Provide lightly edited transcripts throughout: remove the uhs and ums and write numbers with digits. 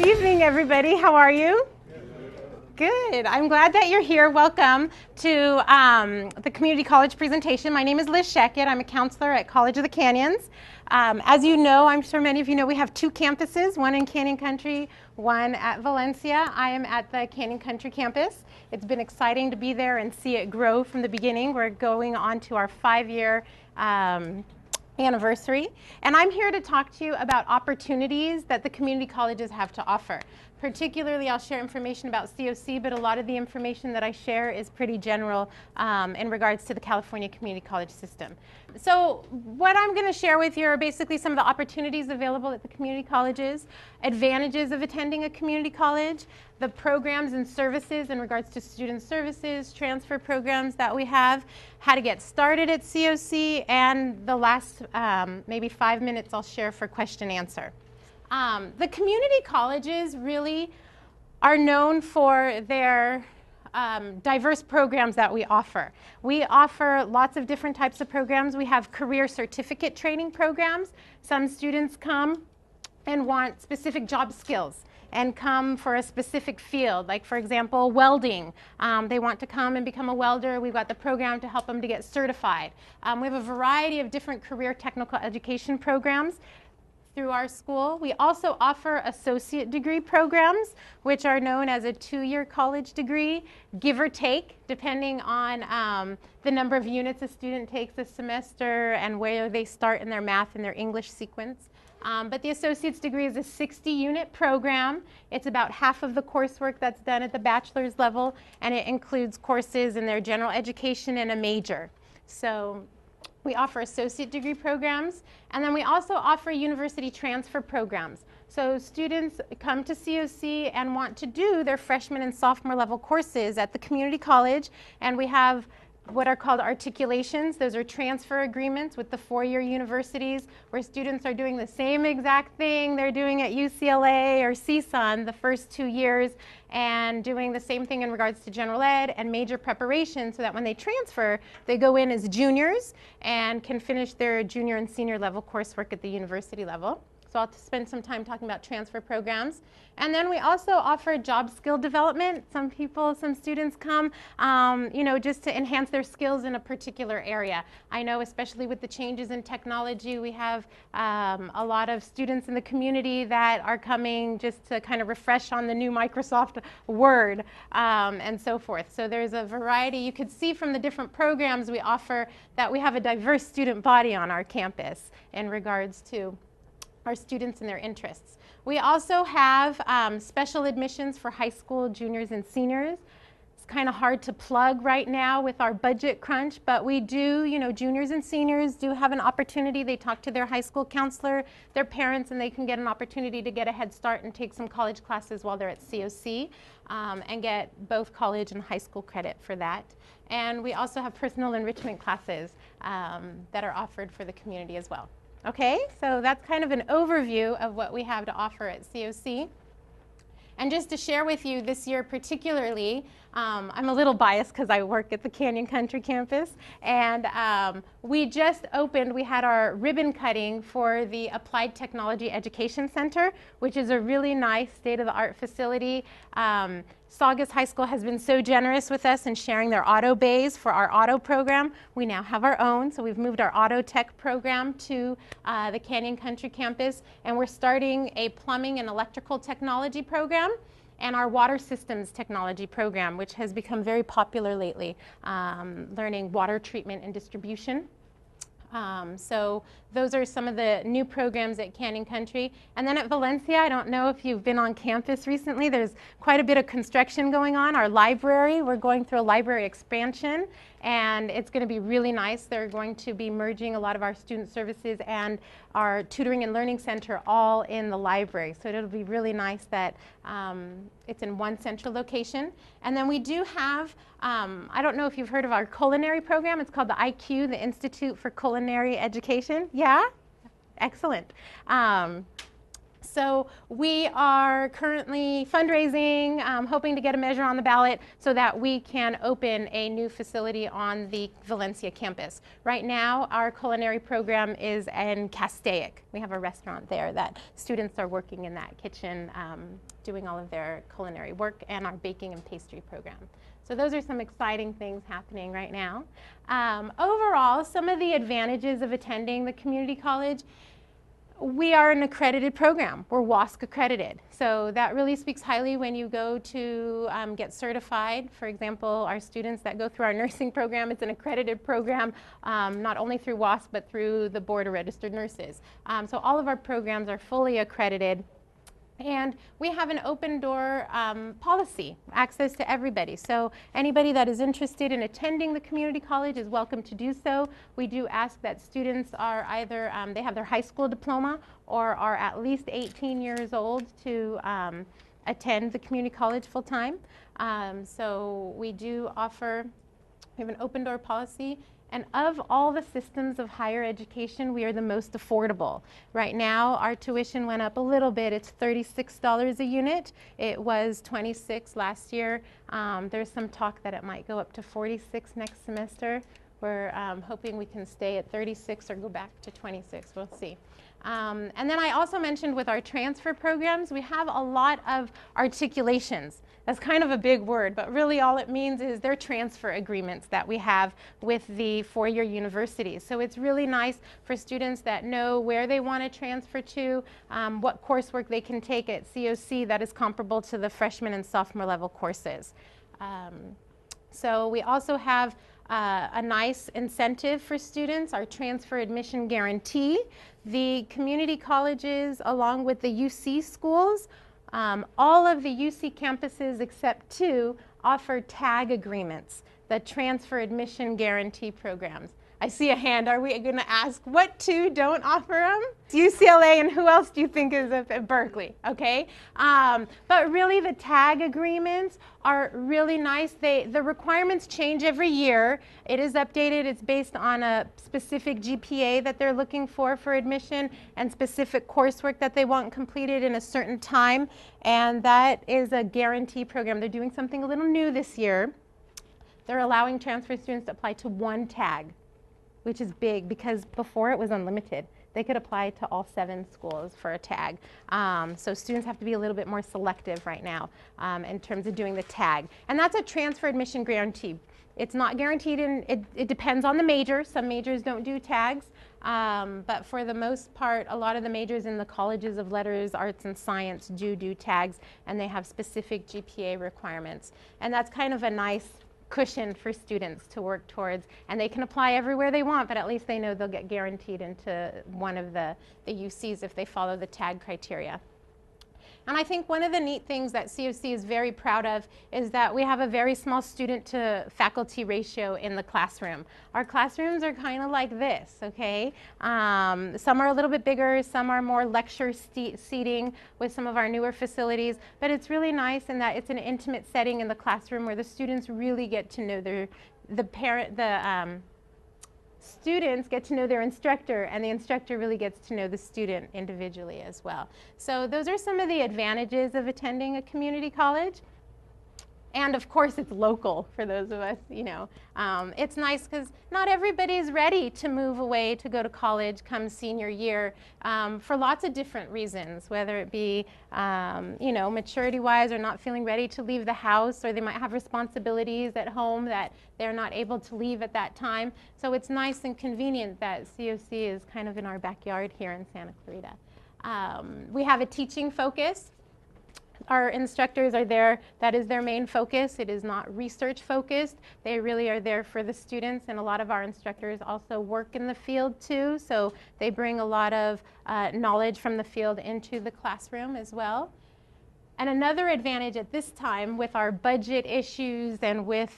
evening, everybody. How are you? Good. I'm glad that you're here. Welcome to the community college presentation. My name is Liz Sheckett. I'm a counselor at College of the Canyons. As you know, I'm sure many of you know, we have two campuses, one in Canyon Country, one at Valencia. I am at the Canyon Country campus. It's been exciting to be there and see it grow from the beginning. We're going on to our 5-year anniversary, and I'm here to talk to you about opportunities that the community colleges have to offer. Particularly, I'll share information about COC, but a lot of the information that I share is pretty general in regards to the California community college system. So what I'm going to share with you are basically some of the opportunities available at the community colleges, advantages of attending a community college, the programs and services in regards to student services, transfer programs that we have, how to get started at COC, and the last maybe 5 minutes I'll share for question answer. The community colleges really are known for their diverse programs that we offer. We offer lots of different types of programs. We have career certificate training programs. Some students come and want specific job skills and come for a specific field, like for example welding. They want to come and become a welder. We've got the program to help them to get certified. We have a variety of different career technical education programs through our school. We also offer associate degree programs, which are known as a 2-year college degree, give or take, depending on the number of units a student takes a semester and where they start in their math and their English sequence. But the associate's degree is a 60-unit program. It's about half of the coursework that's done at the bachelor's level, and it includes courses in their general education and a major. So we offer associate degree programs, and then we also offer university transfer programs. So students come to COC and want to do their freshman and sophomore level courses at the community college, and we have what are called articulations. Those are transfer agreements with the 4-year universities where students are doing the same exact thing they're doing at UCLA or CSUN the first 2 years, and doing the same thing in regards to general ed and major preparation, so that when they transfer, they go in as juniors and can finish their junior and senior level coursework at the university level. So I'll spend some time talking about transfer programs. And then we also offer job skill development. Some students come, you know, just to enhance their skills in a particular area. I know especially with the changes in technology, we have a lot of students in the community that are coming just to kind of refresh on the new Microsoft Word and so forth. So there's a variety. You could see from the different programs we offer that we have a diverse student body on our campus in regards to our students and their interests. We also have special admissions for high school juniors and seniors. It's kind of hard to plug right now with our budget crunch, but we do, you know, juniors and seniors do have an opportunity. They talk to their high school counselor, their parents, and they can get an opportunity to get a head start and take some college classes while they're at COC and get both college and high school credit for that. And we also have personal enrichment classes that are offered for the community as well. Okay, so that's kind of an overview of what we have to offer at COC. And just to share with you this year particularly, I'm a little biased because I work at the Canyon Country campus, and we just opened, we had our ribbon cutting for the Applied Technology Education Center, which is a really nice state-of-the-art facility. Saugus High School has been so generous with us in sharing their auto bays for our auto program. We now have our own, so we've moved our auto tech program to the Canyon Country campus, and we're starting a plumbing and electrical technology program and our water systems technology program, which has become very popular lately, learning water treatment and distribution. So those are some of the new programs at Canyon Country. And then at Valencia, I don't know if you've been on campus recently, there's quite a bit of construction going on. Our library, we're going through a library expansion, and it's going to be really nice. They're going to be merging a lot of our student services and our tutoring and learning center all in the library. So it'll be really nice that it's in one central location. And then we do have, I don't know if you've heard of our culinary program. It's called the IQ, the Institute for Culinary Education. Yeah? Excellent. So we are currently fundraising, hoping to get a measure on the ballot so that we can open a new facility on the Valencia campus. Right now, our culinary program is in Castaic. We have a restaurant there that students are working in that kitchen, doing all of their culinary work, and our baking and pastry program. So those are some exciting things happening right now. Overall, some of the advantages of attending the community college: we are an accredited program. We're WASC accredited. So that really speaks highly when you go to get certified. For example, our students that go through our nursing program, it's an accredited program, not only through WASC, but through the Board of Registered Nurses. So all of our programs are fully accredited. And we have an open door policy, access to everybody. So anybody that is interested in attending the community college is welcome to do so. We do ask that students are either, they have their high school diploma or are at least 18 years old to attend the community college full time. So we do offer, we have an open door policy. And of all the systems of higher education, we are the most affordable. Right now, our tuition went up a little bit. It's $36 a unit. It was $26 last year. There's some talk that it might go up to $46 next semester. We're hoping we can stay at 36 or go back to 26. We'll see. And then I also mentioned with our transfer programs, we have a lot of articulations. That's kind of a big word, but really all it means is they're transfer agreements that we have with the four-year universities. So it's really nice for students that know where they want to transfer to, what coursework they can take at COC that is comparable to the freshman and sophomore level courses. So we also have a nice incentive for students, our transfer admission guarantee. The community colleges, along with the UC schools, all of the UC campuses except two offer TAG agreements, the transfer admission guarantee programs. I see a hand. Are we going to ask what two don't offer them? UCLA, and who else do you think is at Berkeley? Okay, but really the TAG agreements are really nice. The requirements change every year. It is updated. It's based on a specific GPA that they're looking for admission and specific coursework that they want completed in a certain time, and that is a guarantee program. They're doing something a little new this year. They're allowing transfer students to apply to one TAG, which is big because before it was unlimited. They could apply to all 7 schools for a TAG. So students have to be a little bit more selective right now in terms of doing the TAG. And that's a transfer admission guarantee. It's not guaranteed, it depends on the major. Some majors don't do TAGs, but for the most part, a lot of the majors in the colleges of letters, arts, and science do TAGs, and they have specific GPA requirements. And that's kind of a nice cushion for students to work towards, and they can apply everywhere they want, but at least they know they'll get guaranteed into one of the UCs if they follow the TAG criteria. And I think one of the neat things that COC is very proud of is that we have a very small student to faculty ratio in the classroom. Our classrooms are kind of like this, okay? Some are a little bit bigger, some are more lecture seating with some of our newer facilities, but it's really nice in that it's an intimate setting in the classroom where the students really get to know students get to know their instructor, and the instructor really gets to know the student individually as well. So those are some of the advantages of attending a community college. And of course, it's local for those of us, you know. It's nice because not everybody's ready to move away to go to college come senior year for lots of different reasons, whether it be, you know, maturity-wise or not feeling ready to leave the house, or they might have responsibilities at home that they're not able to leave at that time. So it's nice and convenient that COC is kind of in our backyard here in Santa Clarita. We have a teaching focus. Our instructors are there, that is their main focus. It is not research focused. They really are there for the students, and a lot of our instructors also work in the field too, so they bring a lot of knowledge from the field into the classroom as well. And another advantage at this time with our budget issues and with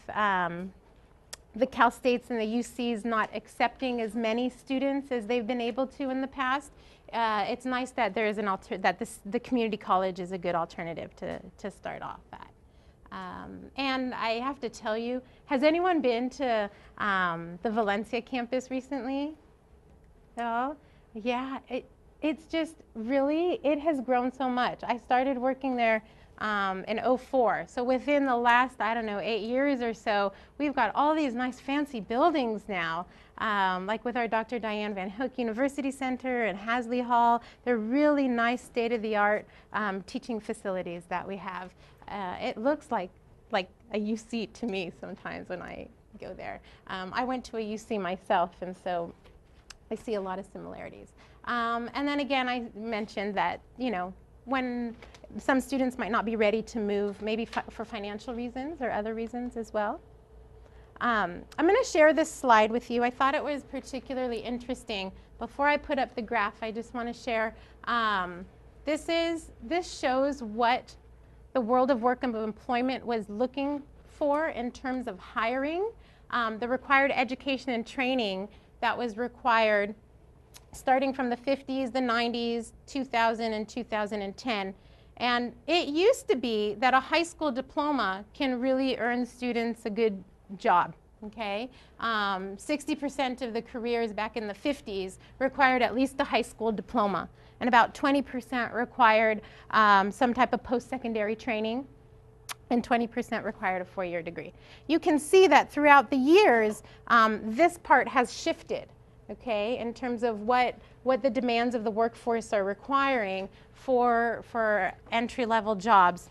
the Cal States and the UCs not accepting as many students as they've been able to in the past, it's nice that there is the community college is a good alternative to start off at. And I have to tell you, has anyone been to the Valencia campus recently? No? Yeah, it's just really, it has grown so much. I started working there in '04. So within the last, I don't know, 8 years or so, we've got all these nice fancy buildings now. Like with our Dr. Diane Van Hook University Center and Hasley Hall. They're really nice state-of-the-art teaching facilities that we have. It looks like a UC to me sometimes when I go there. I went to a UC myself, and so I see a lot of similarities. And then again, I mentioned that, you know, when some students might not be ready to move, maybe for financial reasons or other reasons as well. I'm going to share this slide with you. I thought it was particularly interesting. Before I put up the graph, I just want to share, this shows what the world of work and employment was looking for in terms of hiring, the required education and training that was required starting from the 50s, the 90s, 2000, and 2010. And it used to be that a high school diploma can really earn students a good job, okay? 60% of the careers back in the 50s required at least a high school diploma, and about 20% required some type of post-secondary training, and 20% required a 4-year degree. You can see that throughout the years, this part has shifted, okay, in terms of what the demands of the workforce are requiring for entry-level jobs.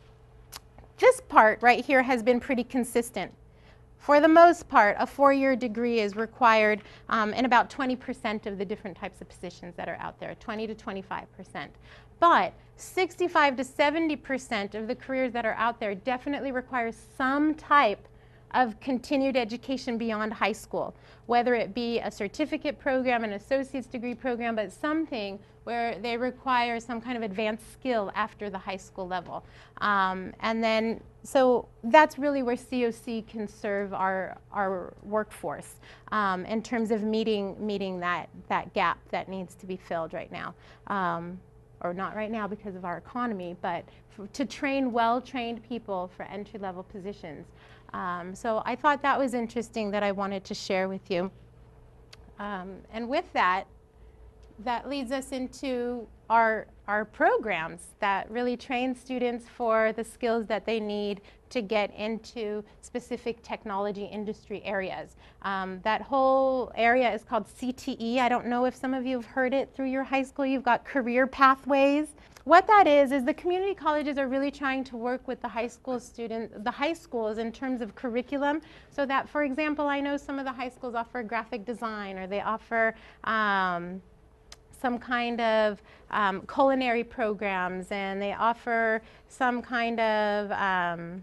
This part right here has been pretty consistent. For the most part, a 4-year degree is required in about 20% of the different types of positions that are out there, 20 to 25%. But 65 to 70% of the careers that are out there definitely require some type of continued education beyond high school, whether it be a certificate program, an associate's degree program, but something where they require some kind of advanced skill after the high school level. And then, so that's really where COC can serve our workforce in terms of meeting that gap that needs to be filled right now. Or not right now because of our economy, but to train well-trained people for entry-level positions. So I thought that was interesting that I wanted to share with you. And with that, that leads us into our programs that really train students for the skills that they need to get into specific technology industry areas. That whole area is called CTE. I don't know if some of you have heard it through your high school. You've got career pathways. What that is the community colleges are really trying to work with the high school students, the high schools in terms of curriculum, so that, for example, I know some of the high schools offer graphic design, or they offer some kind of culinary programs, and they offer some kind of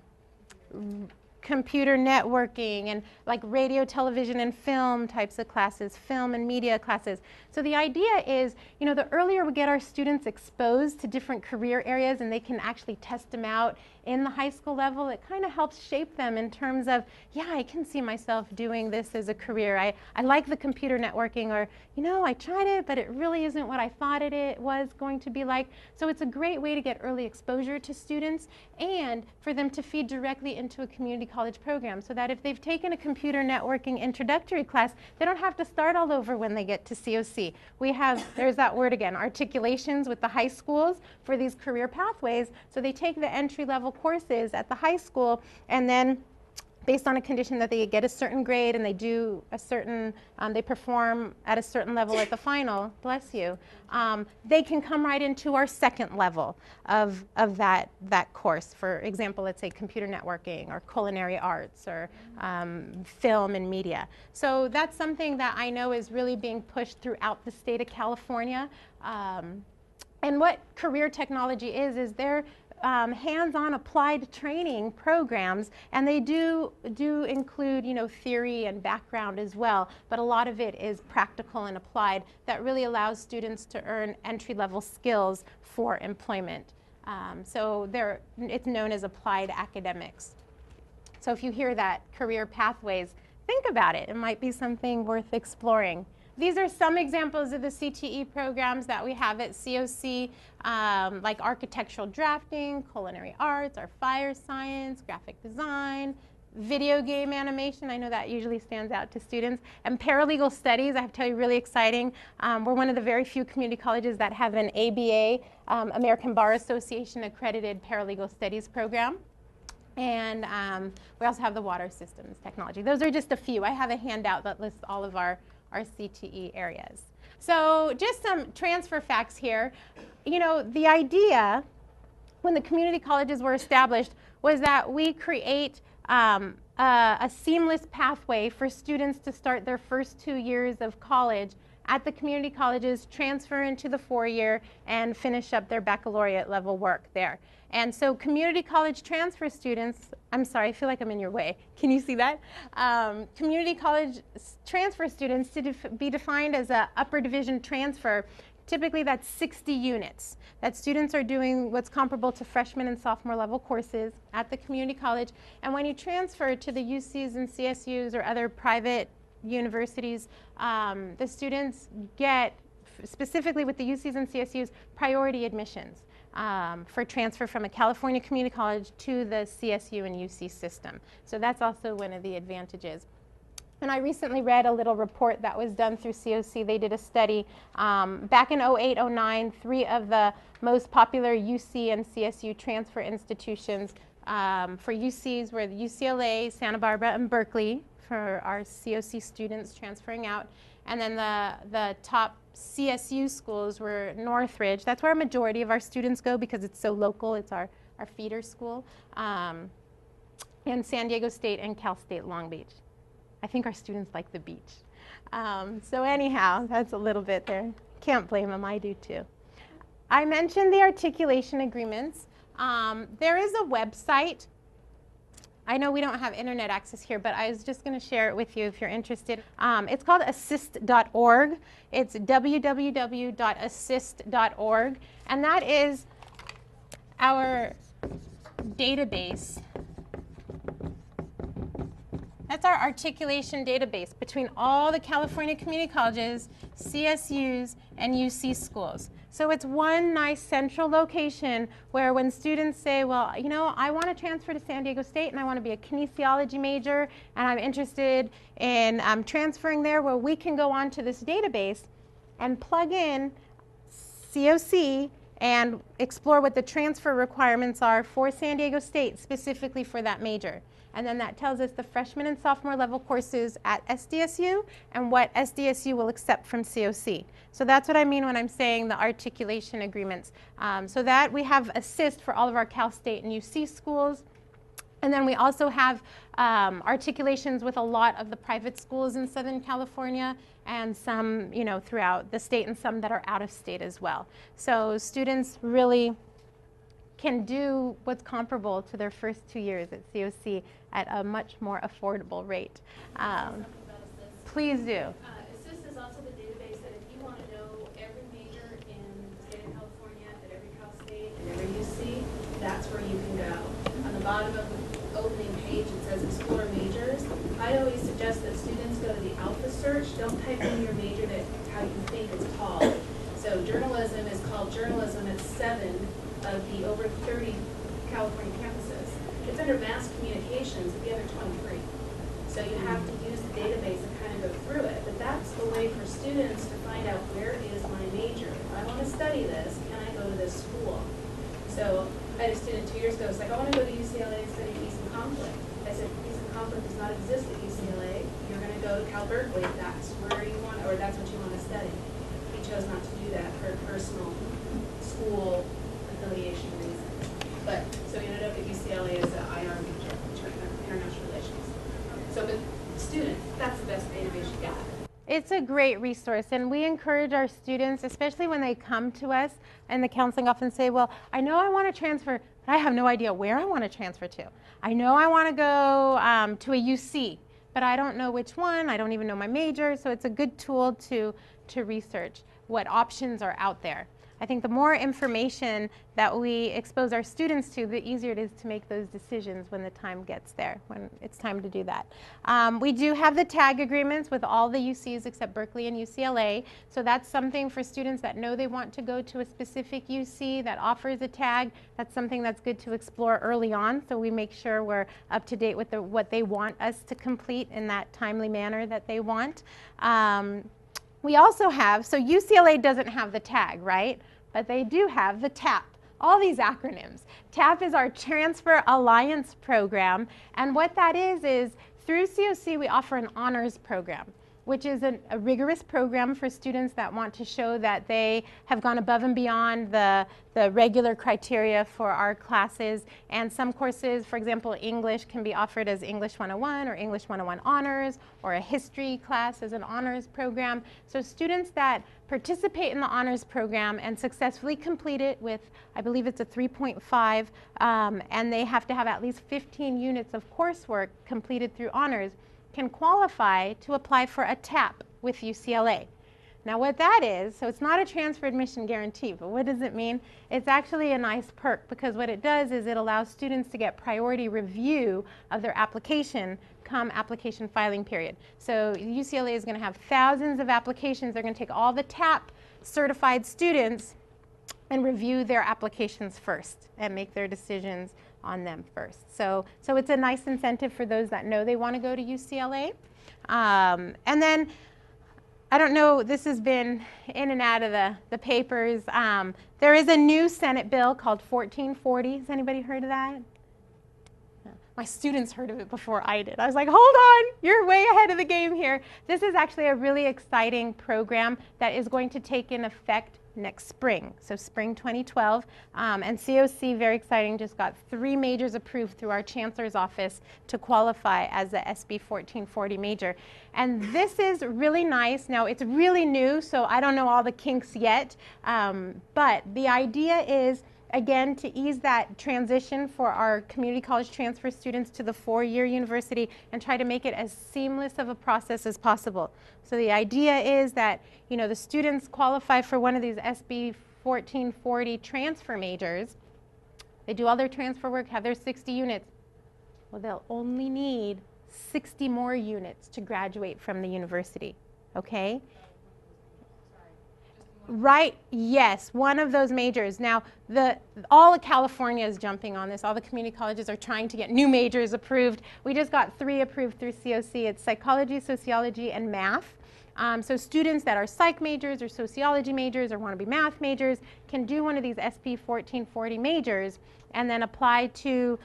computer networking and like radio, television, and film types of classes, film and media classes. So the idea is, you know, the earlier we get our students exposed to different career areas and they can actually test them out in the high school level, it kind of helps shape them in terms of, yeah, I can see myself doing this as a career. I like the computer networking, or, you know, I tried it, but it really isn't what I thought it was going to be like. So it's a great way to get early exposure to students and for them to feed directly into a community college program, so that if they've taken a computer networking introductory class, they don't have to start all over when they get to COC. We have, there's that word again, articulations with the high schools for these career pathways. So they take the entry-level courses at the high school, and then based on a condition that they get a certain grade and they do a certain, they perform at a certain level at the final, bless you, they can come right into our second level of that course. For example, let's say computer networking or culinary arts or film and media. So that's something that I know is really being pushed throughout the state of California. And what career technology is they're hands-on applied training programs, and they do include, you know, theory and background as well, but a lot of it is practical and applied that really allows students to earn entry-level skills for employment. So it's known as applied academics. So if you hear that, career pathways, think about it. It might be something worth exploring. These are some examples of the CTE programs that we have at COC, like architectural drafting, culinary arts, or fire science, graphic design, video game animation. I know that usually stands out to students. And paralegal studies, I have to tell you, really exciting. We're one of the very few community colleges that have an ABA, American Bar Association accredited paralegal studies program. And we also have the water systems technology. Those are just a few. I have a handout that lists all of our CTE areas. So just some transfer facts here. You know, the idea when the community colleges were established was that we create a seamless pathway for students to start their first 2 years of college at the community colleges, transfer into the 4-year, and finish up their baccalaureate level work there. And so community college transfer students, I'm sorry, I feel like I'm in your way. Can you see that? Community college transfer students to be defined as an upper division transfer. Typically that's 60 units that students are doing what's comparable to freshman and sophomore level courses at the community college. And when you transfer to the UCs and CSUs or other private universities, the students get, specifically with the UCs and CSUs, priority admissions for transfer from a California community college to the CSU and UC system. So that's also one of the advantages. And I recently read a little report that was done through COC. They did a study back in 08-09, 3 of the most popular UC and CSU transfer institutions for UCs were UCLA, Santa Barbara, and Berkeley for our COC students transferring out. And then the top CSU schools were Northridge. That's where a majority of our students go because it's so local. It's our feeder school. And San Diego State and Cal State Long Beach. I think our students like the beach. So anyhow, that's a little bit there. Can't blame them, I do too. I mentioned the articulation agreements. There is a website. I know we don't have internet access here, but I was just going to share it with you if you're interested. It's called assist.org. It's www.assist.org, and that is our database. That's our articulation database between all the California community colleges, CSUs, and UC schools. So it's one nice central location where when students say, well, you know, I want to transfer to San Diego State and I want to be a kinesiology major and I'm interested in transferring there, well, we can go onto this database and plug in COC and explore what the transfer requirements are for San Diego State, specifically for that major. And then that tells us the freshman and sophomore level courses at SDSU and what SDSU will accept from COC. So that's what I mean when I'm saying the articulation agreements. So that we have assist for all of our Cal State and UC schools. And then we also have articulations with a lot of the private schools in Southern California and some, you know, throughout the state and some that are out of state as well. So students really can do what's comparable to their first 2 years at COC at a much more affordable rate. Please do. Assist is also the database that if you want to know every major in the state of California, at every Cal State, and every UC, that's where you can go. On the bottom of the opening page, it says Explore Majors. I always suggest that students go to the Alpha search. Don't type in your major that how you think it's called. So journalism is called journalism at 7 of the over 30 California campuses. It's under mass communications at the other 23. So you have to use the database and kind of go through it. But that's the way for students to find out where is my major. If I want to study this, can I go to this school? So I had a student 2 years ago who's like, I want to go to UCLA and study peace and conflict. I said, peace and conflict does not exist at UCLA. You're going to go to Cal Berkeley if that's where you want, or that's what you want to study. He chose not to do that for personal school affiliation reasons. But so he ended up at UCLA as an IR major, international relations. So the student, that's the best database you got. It's a great resource, and we encourage our students, especially when they come to us in the counseling office and say, well, I know I want to transfer, but I have no idea where I want to transfer to. I know I want to go to a UC, but I don't know which one. I don't even know my major, so it's a good tool to research what options are out there. I think the more information that we expose our students to, the easier it is to make those decisions when the time gets there, when it's time to do that. We do have the tag agreements with all the UCs except Berkeley and UCLA. So that's something for students that know they want to go to a specific UC that offers a tag. That's something that's good to explore early on, so we make sure we're up to date with what they want us to complete in that timely manner that they want. We also have, so UCLA doesn't have the tag, right? But they do have the TAP, all these acronyms. TAP is our Transfer Alliance Program, and what that is through COC we offer an honors program, which is a rigorous program for students that want to show that they have gone above and beyond the regular criteria for our classes. And some courses, for example, English can be offered as English 101 or English 101 Honors, or a history class as an honors program. So students that participate in the honors program and successfully complete it with, I believe it's a 3.5, and they have to have at least 15 units of coursework completed through honors, can qualify to apply for a TAP with UCLA. Now what that is, so it's not a transfer admission guarantee, but what does it mean? It's actually a nice perk, because what it does is it allows students to get priority review of their application come application filing period. So UCLA is going to have thousands of applications. They're going to take all the TAP certified students and review their applications first and make their decisions on them first. So it's a nice incentive for those that know they want to go to UCLA. And then, I don't know, this has been in and out of the papers. There is a new Senate bill called 1440. Has anybody heard of that? My students heard of it before I did. I was like, hold on, you're way ahead of the game here. This is actually a really exciting program that is going to take in effect next spring, so spring 2012. And COC, very exciting, just got 3 majors approved through our chancellor's office to qualify as a SB 1440 major. And this is really nice. Now, it's really new, so I don't know all the kinks yet, but the idea is, again, to ease that transition for our community college transfer students to the 4-year university and try to make it as seamless of a process as possible. So the idea is that, you know, the students qualify for one of these SB 1440 transfer majors. They do all their transfer work, have their 60 units. Well, they'll only need 60 more units to graduate from the university, okay? Right, yes, one of those majors. Now, all of California is jumping on this. All the community colleges are trying to get new majors approved. We just got 3 approved through COC. It's psychology, sociology, and math. So students that are psych majors or sociology majors or want to be math majors can do one of these SP 1440 majors and then apply to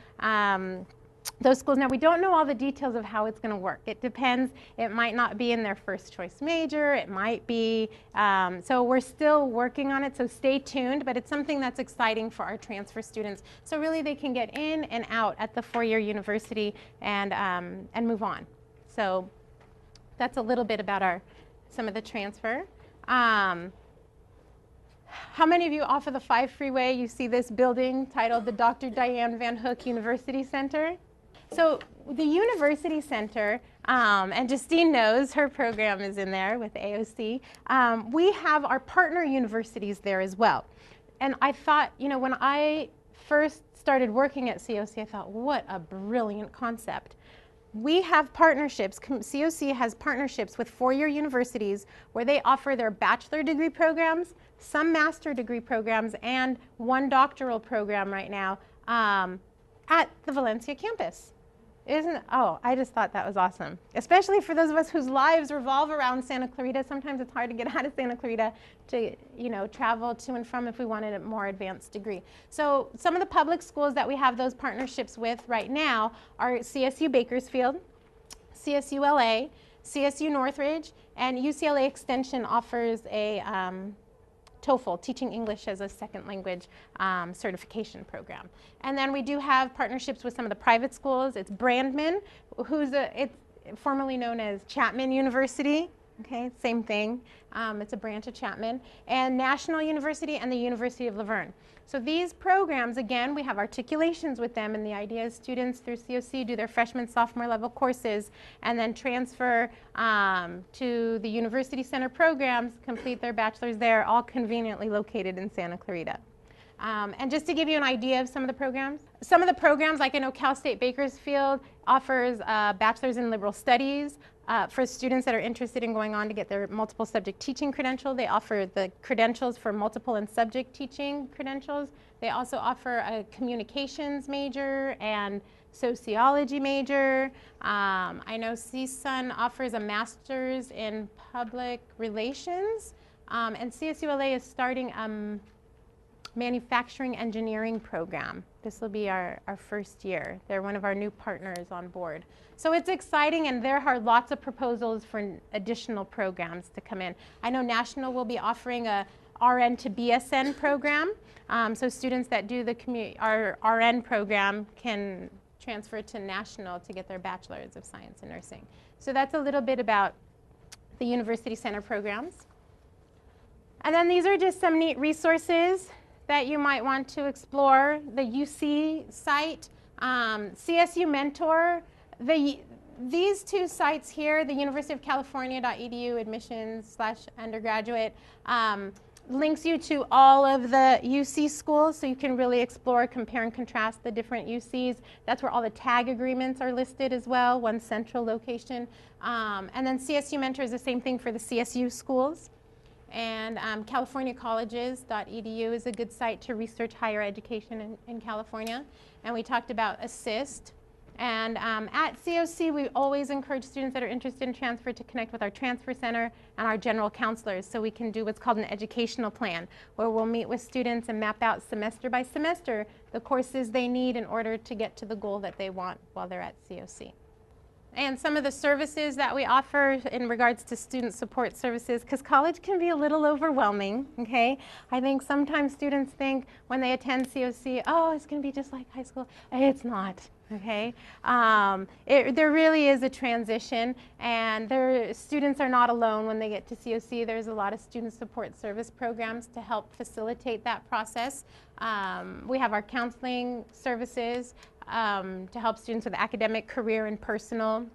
those schools. Now, we don't know all the details of how it's going to work. It depends. It might not be in their first choice major. It might be. So we're still working on it, so stay tuned. But it's something that's exciting for our transfer students. So really they can get in and out at the 4-year university and move on. So that's a little bit about some of the transfer. How many of you off of the 5 freeway, you see this building titled the Dr. Diane Van Hook University Center? So the University Center, and Justine knows, her program is in there with AOC. We have our partner universities there as well. And I thought, you know, when I first started working at COC, I thought, what a brilliant concept. We have partnerships, COC has partnerships with 4-year universities where they offer their bachelor degree programs, some master degree programs, and 1 doctoral program right now at the Valencia campus. I just thought that was awesome. Especially for those of us whose lives revolve around Santa Clarita. Sometimes it's hard to get out of Santa Clarita to, you know, travel to and from if we wanted a more advanced degree. So some of the public schools that we have those partnerships with right now are CSU Bakersfield, CSU LA, CSU Northridge, and UCLA Extension offers a TOEFL, Teaching English as a Second Language certification program. And then we do have partnerships with some of the private schools. It's Brandman, it's formerly known as Chapman University. Okay, same thing. It's a branch of Chapman. And National University and the University of Laverne. So these programs, again, we have articulations with them, and the idea is students through COC do their freshman, sophomore level courses and then transfer to the University Center programs, complete their bachelor's there, all conveniently located in Santa Clarita. And just to give you an idea of some of the programs, like I know Cal State Bakersfield offers a bachelor's in liberal studies. For students that are interested in going on to get their multiple subject teaching credential, they offer the credentials for multiple and subject teaching credentials. They also offer a communications major and sociology major. I know CSUN offers a master's in public relations, and CSULA is starting manufacturing engineering program. This will be our first year. They're one of our new partners on board. So it's exciting, and there are lots of proposals for additional programs to come in. I know National will be offering a RN to BSN program. So students that do our RN program can transfer to National to get their Bachelor's of Science in Nursing. So that's a little bit about the University Center programs. And then these are just some neat resources that you might want to explore. The UC site, CSU Mentor, these two sites here, the University of California.edu admissions/undergraduate, links you to all of the UC schools, so you can really explore, compare, and contrast the different UCs. That's where all the tag agreements are listed as well, one central location. And then CSU Mentor is the same thing for the CSU schools. And californiacolleges.edu is a good site to research higher education in California. And we talked about ASSIST. And at COC, we always encourage students that are interested in transfer to connect with our transfer center and our general counselors, so we can do what's called an educational plan, where we'll meet with students and map out semester by semester the courses they need in order to get to the goal that they want while they're at COC. And some of the services that we offer in regards to student support services, because college can be a little overwhelming, okay? I think sometimes students think when they attend COC, oh, it's going to be just like high school. It's not, okay? There really is a transition, and students are not alone when they get to COC. There's a lot of student support service programs to help facilitate that process. We have our counseling services to help students with academic, career, and personal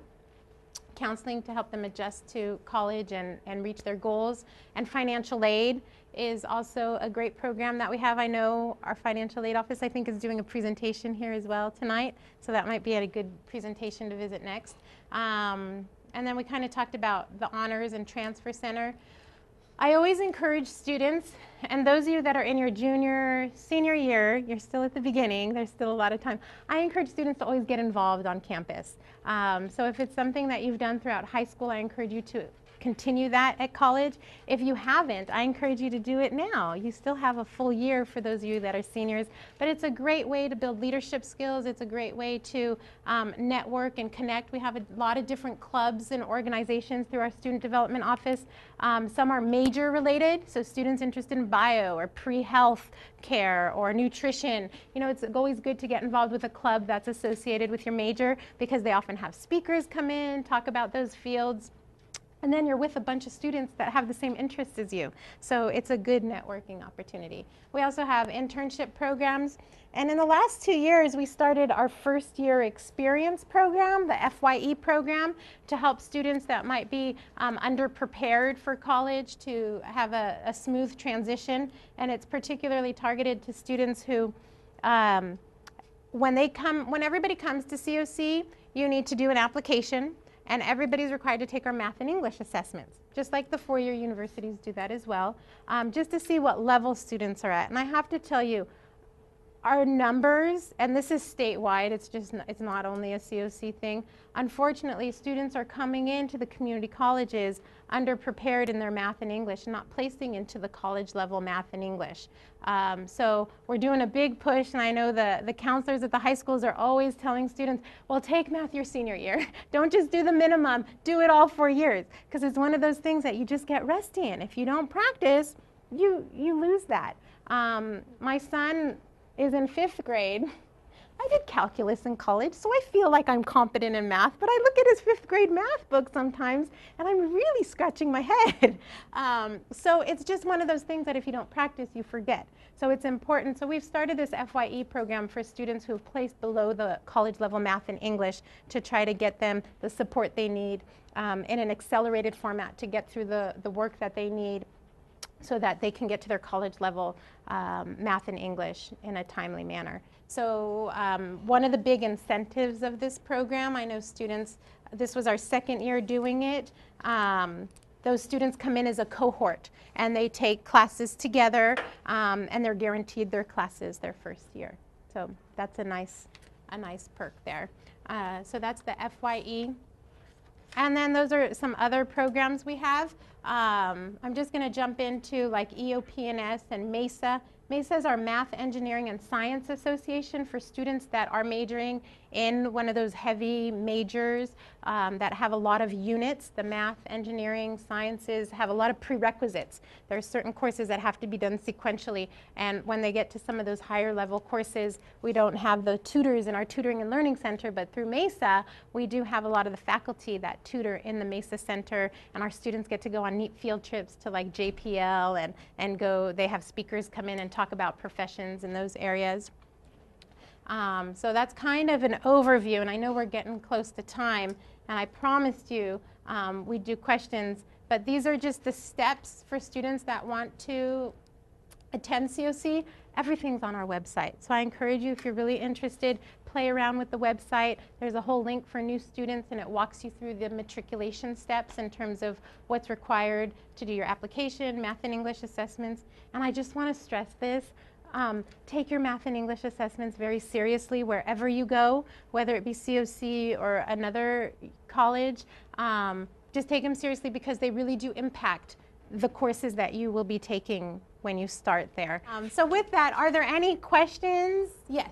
counseling to help them adjust to college and reach their goals. And financial aid is also a great program that we have. I know our financial aid office, I think, is doing a presentation here as well tonight, so that might be a good presentation to visit next. And then we kind of talked about the honors and transfer center. I always encourage students, and those of you that are in your junior, senior year, you're still at the beginning, there's still a lot of time. I encourage students to always get involved on campus. So if it's something that you've done throughout high school, I encourage you to continue that at college. If you haven't, I encourage you to do it now. You still have a full year for those of you that are seniors, but it's a great way to build leadership skills. It's a great way to network and connect. We have a lot of different clubs and organizations through our student development office. Some are major related, so students interested in bio or pre-health care or nutrition. You know, it's always good to get involved with a club that's associated with your major, because they often have speakers come in, talk about those fields. And then you're with a bunch of students that have the same interests as you. So it's a good networking opportunity. We also have internship programs. And in the last 2 years, we started our first year experience program, the FYE program, to help students that might be underprepared for college to have a smooth transition. And it's particularly targeted to students who, when everybody comes to COC, you need to do an application. And everybody's required to take our math and English assessments, just like the four-year universities do that as well, just to see what level students are at. And I have to tell you, our numbers, and this is statewide, it's not only a COC thing. Unfortunately, students are coming into the community colleges underprepared in their math and English, not placing into the college level math and English. So we're doing a big push, and I know the counselors at the high schools are always telling students, well, take math your senior year. Don't just do the minimum, do it all 4 years, because it's one of those things that you just get rusty in. If you don't practice, you lose that. My son is in 5th grade. I did calculus in college, so I feel like I'm competent in math, but I look at his 5th grade math book sometimes, and I'm really scratching my head. So it's just one of those things that if you don't practice, you forget. So it's important. So we've started this FYE program for students who have placed below the college level math and English to try to get them the support they need in an accelerated format to get through the work that they need so that they can get to their college level math and English in a timely manner. So one of the big incentives of this program, I know students, this was our 2nd year doing it, those students come in as a cohort and they take classes together and they're guaranteed their classes their 1st year. So that's a nice perk there. So that's the FYE. And then those are some other programs we have. I'm just going to jump into like EOP&S and MESA. MESA is our Math, Engineering, and Science Association for students that are majoring in one of those heavy majors that have a lot of units. The math, engineering, sciences have a lot of prerequisites. There are certain courses that have to be done sequentially, and when they get to some of those higher level courses, we don't have the tutors in our Tutoring and Learning Center, but through MESA, we do have a lot of the faculty that tutor in the MESA Center, and our students get to go on neat field trips to like JPL and go, they have speakers come in and talk about professions in those areas. So that's kind of an overview, and I know we're getting close to time, and I promised you we'd do questions, but these are just the steps for students that want to attend COC. Everything's on our website, so I encourage you, if you're really interested, play around with the website. There's a whole link for new students, and it walks you through the matriculation steps in terms of what's required to do your application, math and English assessments. And I just want to stress this. Take your math and English assessments very seriously wherever you go, whether it be COC or another college. Just take them seriously because they really do impact the courses that you will be taking when you start there. So with that, are there any questions? Yes.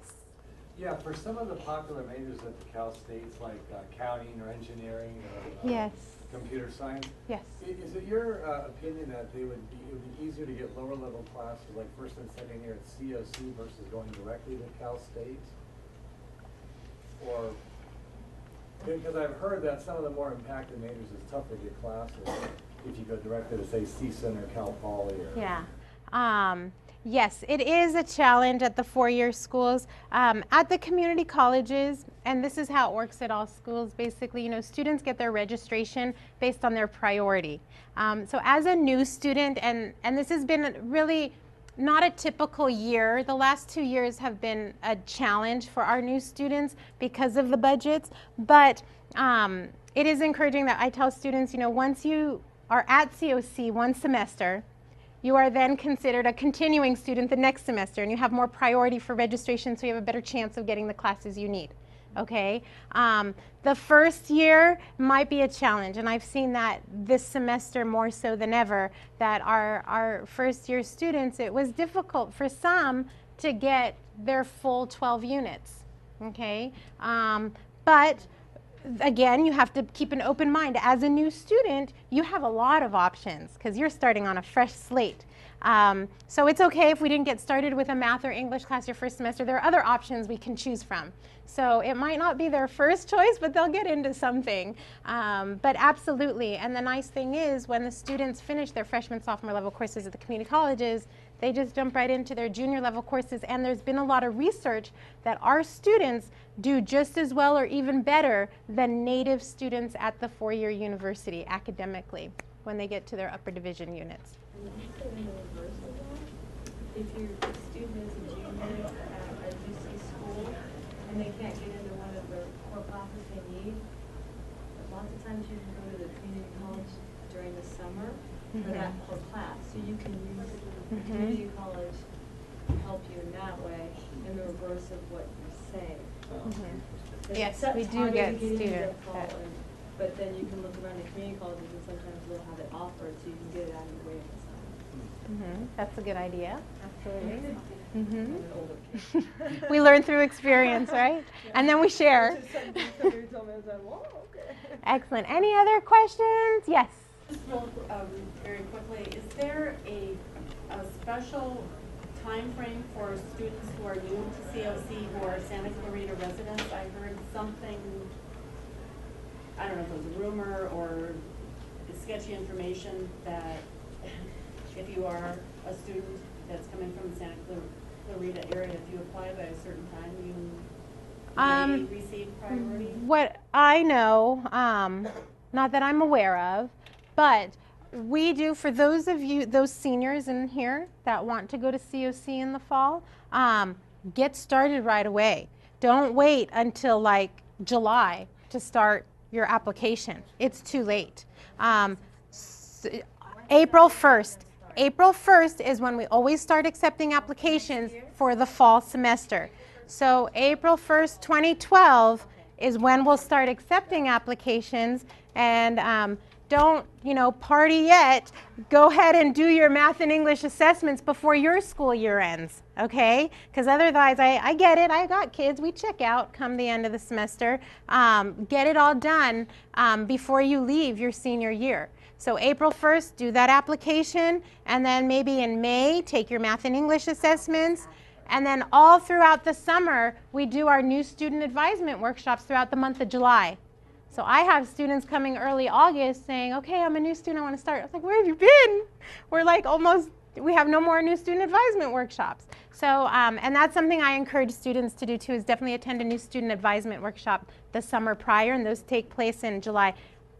Yeah, for some of the popular majors at the Cal States, like accounting or engineering or Yes. computer science, Yes. is it your opinion that it would be easier to get lower level classes like 1st and 2nd year at COC versus going directly to Cal State? Or, because I've heard that some of the more impacted majors, it's tough to get classes if you go directly to, say, CSUN or Cal Poly. Or Yeah. Yes, it is a challenge at the 4-year schools. At the community colleges, and this is how it works at all schools, basically, you know, students get their registration based on their priority. So as a new student, and this has been really not a typical year. The last 2 years have been a challenge for our new students because of the budgets, but it is encouraging that I tell students, you know, once you are at COC one semester, you are then considered a continuing student the next semester, and you have more priority for registration, so you have a better chance of getting the classes you need. Okay? The first year might be a challenge, and I've seen that this semester more so than ever, that our first year students, it was difficult for some to get their full 12 units. Okay? But again, you have to keep an open mind. As a new student, you have a lot of options because you're starting on a fresh slate. So it's okay if we didn't get started with a math or English class your first semester. There are other options we can choose from. So it might not be their first choice, but they'll get into something. But absolutely, and the nice thing is when the students finish their freshman, sophomore level courses at the community colleges, they just jump right into their junior level courses, and there's been a lot of research that our students do just as well or even better than native students at the 4-year university academically when they get to their upper division units. And also in the reverse of that, if your student is a junior at a UC school and they can't get into one of the core classes they need, lots of times you can go to the community college during the summer for that core class. So you can use the community college to help you in that way, in the reverse of what you're saying. Yes, we do get students that. But then you can look around the community colleges and sometimes they'll have it offered so you can get it out of your way in the summer. That's a good idea. Absolutely. We learn through experience, right? And then we share. Excellent. Any other questions? Yes. Just real, very quickly, is there a special time frame for students who are new to COC who are Santa Clarita residents? I heard something, I don't know if it was a rumor or sketchy information that if you are a student that's coming from the Santa Clarita area, if you apply by a certain time, you may receive priority? What I know, not that I'm aware of, but we do, for those of you, those seniors in here that want to go to COC in the fall, get started right away. Don't wait until like July to start your application. It's too late. April 1st. April 1st is when we always start accepting applications for the fall semester. So April 1st, 2012 is when we'll start accepting applications, and don't, party yet. Go ahead and do your math and English assessments before your school year ends, okay? Because otherwise, I get it. I got kids. We check out come the end of the semester. Get it all done before you leave your senior year. So April 1st, do that application, and then maybe in May, take your math and English assessments. And then all throughout the summer, we do our new student advisement workshops throughout the month of July. So I have students coming early August saying, okay, I'm a new student, I want to start. I was like, where have you been? We're like we have no more new student advisement workshops. So, and that's something I encourage students to do too, is definitely attend a new student advisement workshop the summer prior, and those take place in July.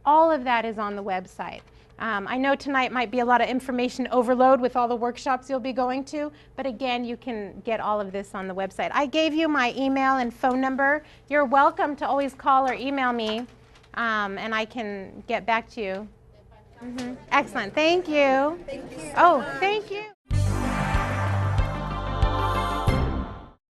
All of that is on the website. I know tonight might be a lot of information overload with all the workshops you'll be going to, but again, you can get all of this on the website. I gave you my email and phone number. You're welcome to always call or email me, and I can get back to you. Excellent. Thank you. Thank you. Oh, thank you.